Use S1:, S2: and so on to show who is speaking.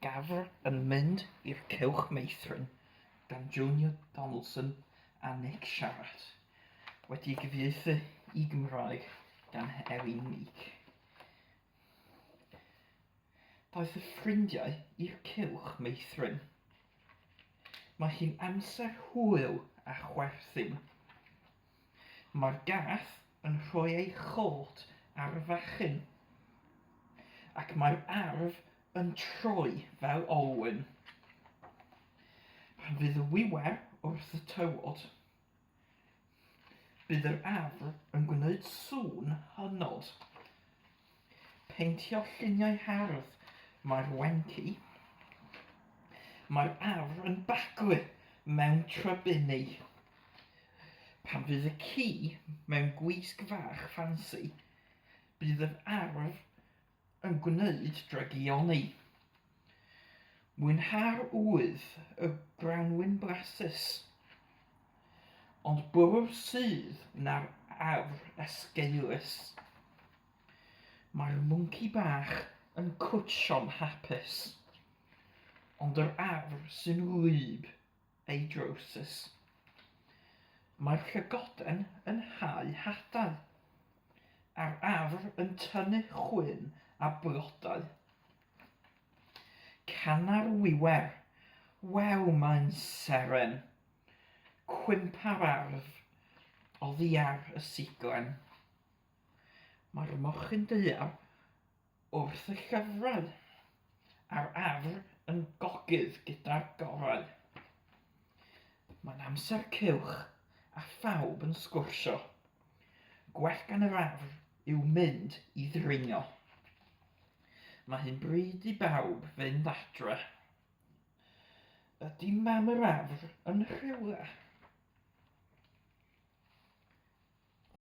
S1: Gafr yn mynd i'r Cylch Meithrin gan Julia Donaldson a Nick Sharratt, wedi'i gyfieithu i Gymraeg gan Elin Meek. Daeth y ffrindiau i'r Cylch Meithrin. Mae hi'n amser hwyl a chwerthin. Mae'r gath yn rhoi ei chod ar y fachyn, ac mae'r arf yn troi fel olwyn. Pan fydd y wiwer wrth y tywod, bydd yr afr yn gwneud sŵn hynod. Peintio lluniau hardd mae'r wenci. Mae'r afr yn baglu mewn trybunni. Pan fydd y ci mewn gwisg fach ffansi, bydd yr arf yn gwneud dragioni. Mwynhau'r wydd y grawnwyn blasus, ond bwrw sydd na'r afr esgeulus. Mae'r mwnci bach yn cwtsio'n hapus, ond yr afr sy'n wlyb ei drowsus. Mae'r llygoden yn hau hadau, a'r afr yn tynnu chwyn a blodau. Cana'r wiwer, wel mae'n seren, cwymp ar arf, oddi ar y siglen. Mae'r mochyn deuar wrth y llyfrau, a'r afr yn gogydd gyda'r gorau. Mae'n amser cylch a phawb yn sgwrsio. Gwell gan yr afr yw mynd i ddringo. Mae hi'n bryd i bawb fynd adre. Ydy mam yr afr yn rhywle?